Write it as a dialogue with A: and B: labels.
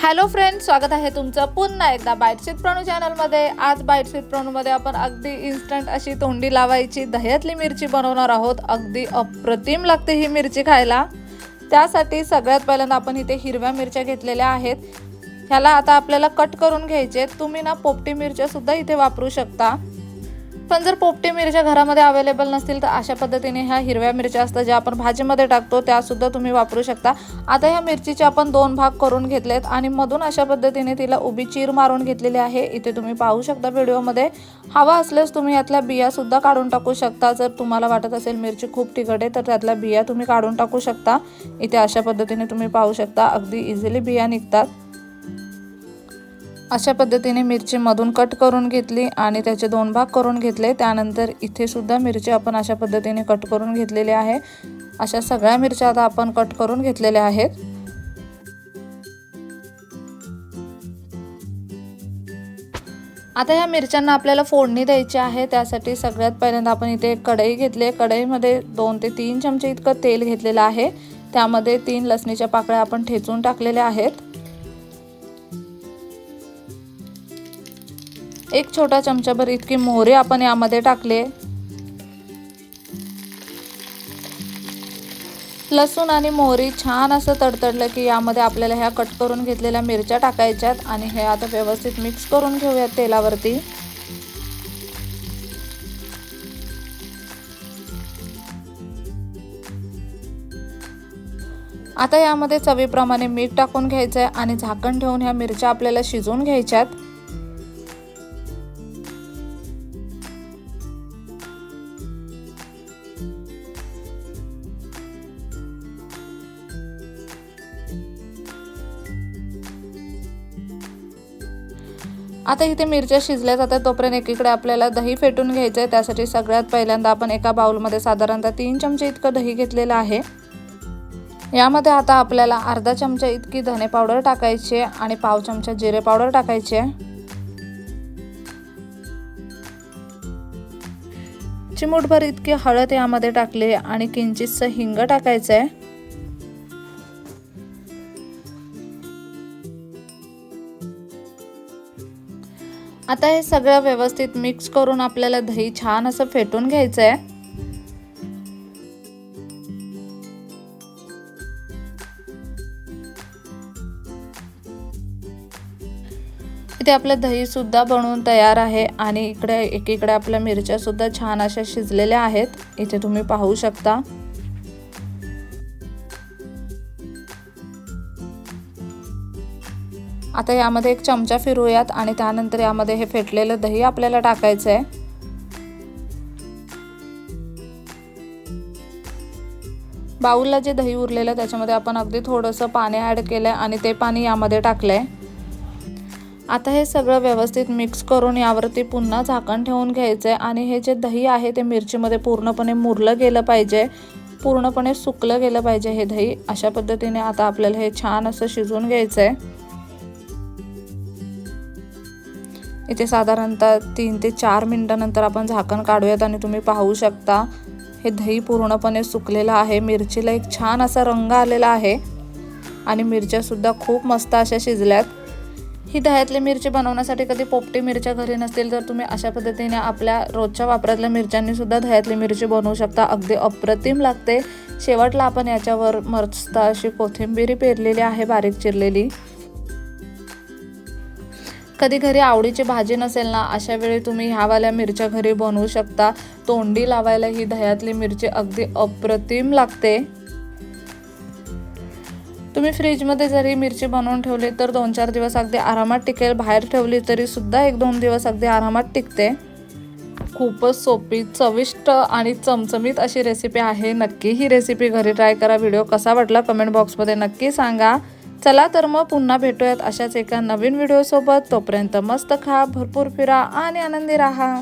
A: Hello friends, स्वागत आहे तुमचं पुन्हा एकदा बाईट्स विथ प्रणू चॅनलमध्ये। आज बाईट्स विथ प्रणूमध्ये आपण अगदी इन्स्टंट अशी तोंडी लावायची दह्यातली मिरची बनवणार आहोत। अगदी अप्रतिम लागते ही मिरची खायला। त्यासाठी सगळ्यात पहिल्यांदा आपण इथे हिरव्या मिरच्या घेतलेल्या आहेत। ह्याला आता आपल्याला कट करून घ्यायचे। तुम्ही ना पोपटी मिरच्या सुद्धा इथे वापरू शकता, पण जर पोपटी मिरच्या घरामध्ये अवेलेबल नसतील तर अशा पद्धतीने ह्या हिरव्या मिरच्या असतात ज्या आपण भाजीमध्ये टाकतो त्या सुद्धा तुम्ही वापरू शकता। आता ह्या मिरचीचे आपण दोन भाग करून घेतलेत आणि मधून अशा पद्धतीने तिला उभी चीर मारून घेतलेली आहे। इथे तुम्ही पाहू शकता व्हिडिओमध्ये। हवा असल्यास तुम्ही यातल्या बिया सुद्धा काढून टाकू शकता। जर तुम्हाला वाटत असेल मिरची खूप तिखट आहे तर त्यातल्या बिया तुम्ही काढून टाकू शकता। इथे अशा पद्धतीने तुम्ही पाहू शकता अगदी इझिली बिया निघतात। अशा पद्धतीने मिरची मधून कट करून घेतली आणि त्याचे दोन भाग करून घेतले। त्यानंतर इथे सुद्धा मिरची आपण अशा पद्धतीने कट करून घेतलेली आहे। अशा सगळ्या मिरच्या आता आपण कट करून घेतलेल्या आहेत। आता ह्या मिरच्यांना आपल्याला फोडणी द्यायची आहे। त्यासाठी सगळ्यात पहिल्यांदा आपण इथे एक कढई घेतली। कढईमध्ये 2 ते 3 चमचे इतकं तेल घेतलेलं आहे। त्यामध्ये 3 लसणीच्या पाकळ्या आपण ठेचून टाकलेल्या आहेत। एक छोटा चमचाभर इतकी मोहरी आपण यामध्ये टाकले। लसूण आणि मोहरी छान असं तडतडलं की यामध्ये आपल्याला ह्या कट करून घेतलेल्या मिरच्या टाकायच्यात आणि हे आता व्यवस्थित मिक्स करून घेऊयात तेलावरती। आता यामध्ये चवीप्रमाणे मीठ टाकून घ्यायचं आहे आणि झाकण ठेवून ह्या मिरच्या आपल्याला शिजवून घ्यायच्यात। आता इथे मिरच्या शिजल्या जातात तोपर्यंत एकीकडे आपल्याला दही फेटून घ्यायचं आहे। त्यासाठी सगळ्यात पहिल्यांदा आपण एका बाउलमध्ये साधारणतः 3 चमचे इतकं दही घेतलेलं आहे। यामध्ये आता आपल्याला अर्धा चमचा इतकी धने पावडर टाकायची आणि पाव चमचा जिरे पावडर टाकायची आहे। चिमूटभर इतकी हळद यामध्ये टाकली आणि किंचितसं हिंग टाकायचं आहे। आता हे सगळं व्यवस्थित मिक्स करून आपल्याला दही छान असं फेटून घ्यायचं आहे। इथे आपलं दही सुद्धा बनवून तयार आहे आणि इकडे एकीकडे आपल्या मिरच्या सुद्धा छान अशा शिजलेल्या आहेत। इथे तुम्ही पाहू शकता। आता यामध्ये एक चमचा फिरवूयात आणि त्यानंतर यामध्ये हे फेटलेलं दही आपल्याला टाकायचं आहे। बाउलला जे दही उरलेलं त्याच्यामध्ये आपण अगदी थोडंसं पाणी ॲड केलंय आणि ते पाणी यामध्ये टाकलंय। आता हे सगळं व्यवस्थित मिक्स करून यावरती पुन्हा झाकण ठेवून घ्यायचंय आणि हे जे दही आहे ते मिरचीमध्ये पूर्णपणे मुरलं गेलं पाहिजे, पूर्णपणे सुकलं गेलं पाहिजे हे दही। अशा पद्धतीने आता आपल्याला हे छान असं शिजवून घ्यायचंय। इथे साधारणतः 3 ते 4 मिनिटांनंतर आपण झाकण काढूयात आणि तुम्ही पाहू शकता हे दही पूर्णपणे सुकलेलं आहे। मिरचीला एक छान असा रंग आलेला आहे आणि मिरच्या सुद्धा खूप मस्त अशा शिजल्यात। ही दह्यातली मिरची बनवण्यासाठी कधी पोपटी मिरच्या घरी नसतील तर तुम्ही अशा पद्धतीने आपल्या रोजच्या वापरातल्या मिरच्यांनी सुद्धा दह्यातली मिरची बनवू शकता। अगदी अप्रतिम लागते। शेवटला आपण याच्यावर मस्त अशी कोथिंबीर पेरलेली आहे बारीक चिरलेली। कधी घरी आवडीची भाजी नसेल ना, अशा वेळी तुम्ही ह्यावाल्या मिरच्या घरी बनवू शकता। तोंडी लावायला ही दह्यातली मिरची अगदी अप्रतिम लागते। तुम्ही फ्रीजमध्ये जरी मिरची बनवून ठेवली तर 2-4 दिवस अगदी आरामात टिकेल। बाहेर ठेवली तरी सुद्धा 1-2 दिवस अगदी आरामात टिकते। खूपच सोपी, चविष्ट आणि चमचमीत अशी रेसिपी आहे। नक्की ही रेसिपी घरी ट्राय करा। व्हिडिओ कसा वाटला कमेंट बॉक्समध्ये नक्की सांगा। चला तर मग पुन्हा भेटूयात अशाच एका नवीन व्हिडिओ सोबत। तोपर्यंत मस्त खा, भरपूर फिरा आणि आनंदी राहा।